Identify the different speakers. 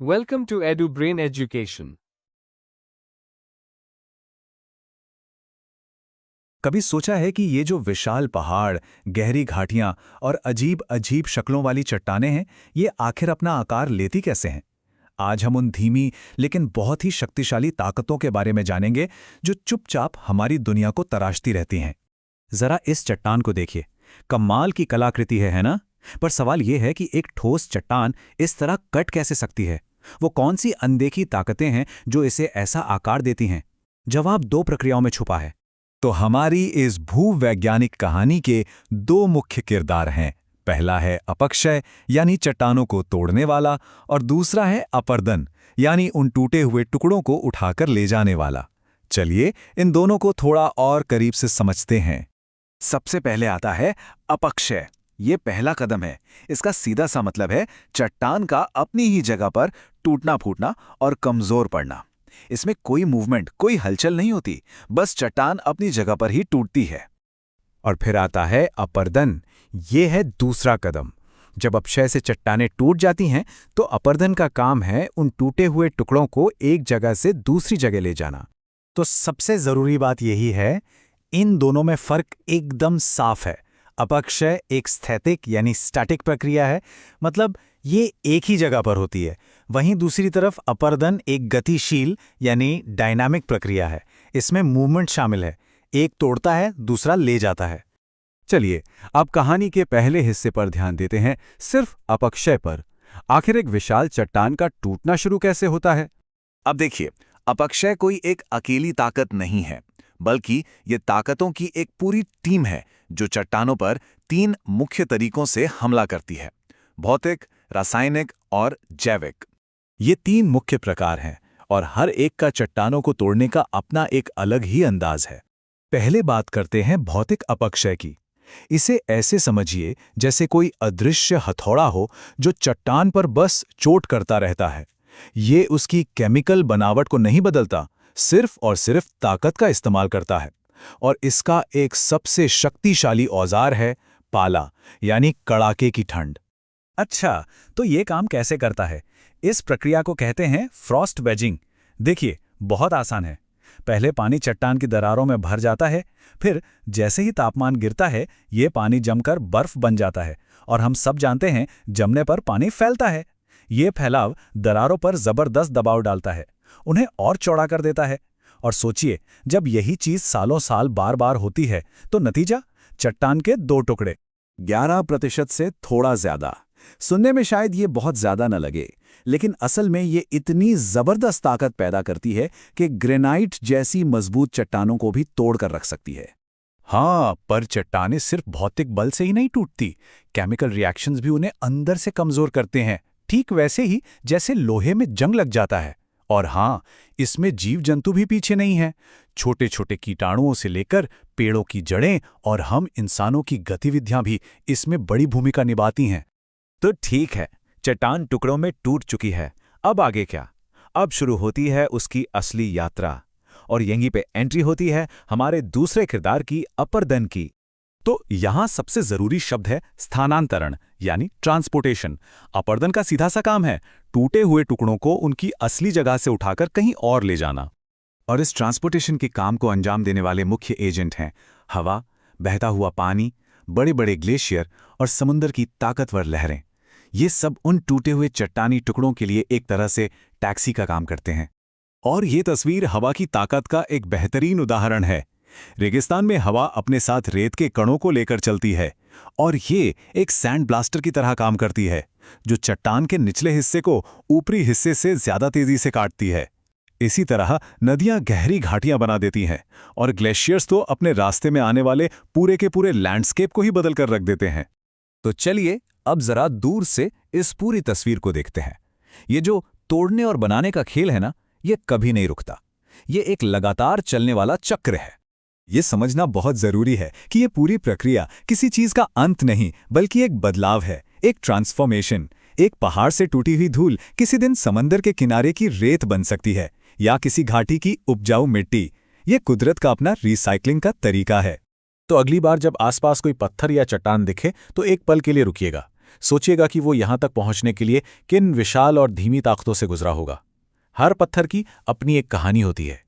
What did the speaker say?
Speaker 1: Welcome to Edu Brain Education.
Speaker 2: कभी सोचा है कि ये जो विशाल पहाड़, गहरी घाटियां और अजीब अजीब शक्लों वाली चट्टानें हैं, ये आखिर अपना आकार लेती कैसे हैं? आज हम उन धीमी लेकिन बहुत ही शक्तिशाली ताकतों के बारे में जानेंगे जो चुपचाप हमारी दुनिया को तराशती रहती हैं। जरा इस चट्टान को देखिए, कमाल की कलाकृति है ना? पर सवाल ये है कि एक ठोस चट्टान इस तरह कट कैसे सकती है? वो कौन सी अनदेखी ताकतें हैं जो इसे ऐसा आकार देती हैं? जवाब दो प्रक्रियाओं में छुपा है। तो हमारी इस भूवैज्ञानिक कहानी के दो मुख्य किरदार हैं। पहला है अपक्षय यानी चट्टानों को तोड़ने वाला, और दूसरा है अपर्दन यानी उन टूटे हुए टुकड़ों को उठाकर ले जाने वाला। चलिए इन दोनों को थोड़ा और करीब से समझते हैं। सबसे पहले आता है अपक्षय। ये पहला कदम है। इसका सीधा सा मतलब है चट्टान का अपनी ही जगह पर टूटना फूटना और कमजोर पड़ना। इसमें कोई मूवमेंट, कोई हलचल नहीं होती, बस चट्टान अपनी जगह पर ही टूटती है। और फिर आता है अपर्दन। ये है दूसरा कदम। जब अपक्षय से चट्टानें टूट जाती हैं तो अपर्दन का काम है उन टूटे हुए टुकड़ों को एक जगह से दूसरी जगह ले जाना। तो सबसे जरूरी बात यही है, इन दोनों में फर्क एकदम साफ है। अपक्षय एक स्थैतिक यानी स्टैटिक प्रक्रिया है, मतलब ये एक ही जगह पर होती है। वहीं दूसरी तरफ अपर्दन एक गतिशील यानी डायनामिक प्रक्रिया है। इसमें मूवमेंट शामिल है, एक तोड़ता है, दूसरा ले जाता है।
Speaker 3: चलिए अब कहानी के पहले हिस्से पर ध्यान देते हैं, सिर्फ अपक्षय पर। आखिर एक विशाल चट्टान का टूटना शुरू कैसे होता है?
Speaker 2: अब देखिए, अपक्षय कोई एक अकेली ताकत नहीं है, बल्कि ये ताकतों की एक पूरी टीम है जो चट्टानों पर तीन मुख्य तरीकों से हमला करती है: भौतिक, रासायनिक और जैविक। ये तीन मुख्य प्रकार हैं और हर एक का चट्टानों को तोड़ने का अपना एक अलग ही अंदाज है। पहले बात करते हैं भौतिक अपक्षय की। इसे ऐसे समझिए जैसे कोई अदृश्य हथौड़ा हो जो चट्टान पर बस चोट करता रहता है। ये उसकी केमिकल बनावट को नहीं बदलता, सिर्फ और सिर्फ ताकत का इस्तेमाल करता है। और इसका एक सबसे शक्तिशाली औजार है पाला, यानी कड़ाके की ठंड। अच्छा, तो ये काम कैसे करता है? इस प्रक्रिया को कहते हैं फ्रॉस्ट वेजिंग। देखिए, बहुत आसान है। पहले पानी चट्टान की दरारों में भर जाता है, फिर जैसे ही तापमान गिरता है ये पानी जमकर बर्फ बन जाता है, और हम सब जानते हैं जमने पर पानी फैलता है। ये फैलाव दरारों पर जबरदस्त दबाव डालता है, उन्हें और चौड़ा कर देता है। और सोचिए, जब यही चीज सालों साल बार बार होती है तो नतीजा, चट्टान के दो टुकड़े। 11% से थोड़ा ज्यादा। सुनने में शायद ये बहुत ज्यादा न लगे, लेकिन असल में ये इतनी जबरदस्त ताकत पैदा करती है कि ग्रेनाइट जैसी मजबूत चट्टानों को भी तोड़ कर रख सकती है। हाँ, पर चट्टानें सिर्फ भौतिक बल से ही नहीं टूटती, केमिकल रिएक्शंस भी उन्हें अंदर से कमजोर करते हैं, ठीक वैसे ही जैसे लोहे में जंग लग जाता है। और हाँ, इसमें जीव जंतु भी पीछे नहीं हैं। छोटे छोटे कीटाणुओं से लेकर पेड़ों की जड़ें और हम इंसानों की गतिविधियां भी इसमें बड़ी भूमिका निभाती हैं। तो ठीक है, चट्टान टुकड़ों में टूट चुकी है, अब आगे क्या? अब शुरू होती है उसकी असली यात्रा, और यहीं पे एंट्री होती है हमारे दूसरे किरदार की, अपर्दन की। तो यहां सबसे जरूरी शब्द है स्थानांतरण यानी ट्रांसपोर्टेशन। अपर्दन का सीधा सा काम है टूटे हुए टुकड़ों को उनकी असली जगह से उठाकर कहीं और ले जाना। और इस ट्रांसपोर्टेशन के काम को अंजाम देने वाले मुख्य एजेंट हैं हवा, बहता हुआ पानी, बड़े बड़े ग्लेशियर और समुद्र की ताकतवर लहरें। ये सब उन टूटे हुए चट्टानी टुकड़ों के लिए एक तरह से टैक्सी का काम करते हैं। और ये तस्वीर हवा की ताकत का एक बेहतरीन उदाहरण है। रेगिस्तान में हवा अपने साथ रेत के कणों को लेकर चलती है, और ये एक सैंड ब्लास्टर की तरह काम करती है जो चट्टान के निचले हिस्से को ऊपरी हिस्से से ज्यादा तेजी से काटती है। इसी तरह नदियां गहरी घाटियां बना देती हैं, और ग्लेशियर्स तो अपने रास्ते में आने वाले पूरे के पूरे लैंडस्केप को ही बदल कर रख देते हैं। तो चलिए अब जरा दूर से इस पूरी तस्वीर को देखते हैं। ये जो तोड़ने और बनाने का खेल है ना, ये कभी नहीं रुकता। ये एक लगातार चलने वाला चक्र है। ये समझना बहुत जरूरी है कि ये पूरी प्रक्रिया किसी चीज का अंत नहीं, बल्कि एक बदलाव है, एक ट्रांसफॉर्मेशन। एक पहाड़ से टूटी हुई धूल किसी दिन समंदर के किनारे की रेत बन सकती है, या किसी घाटी की उपजाऊ मिट्टी। ये कुदरत का अपना रिसाइकलिंग का तरीका है। तो अगली बार जब आसपास कोई पत्थर या चट्टान दिखे तो एक पल के लिए रुकिएगा।
Speaker 3: सोचिएगा कि वो यहां तक पहुंचने के लिए किन विशाल और धीमी ताकतों से गुजरा होगा। हर पत्थर की अपनी एक कहानी होती है,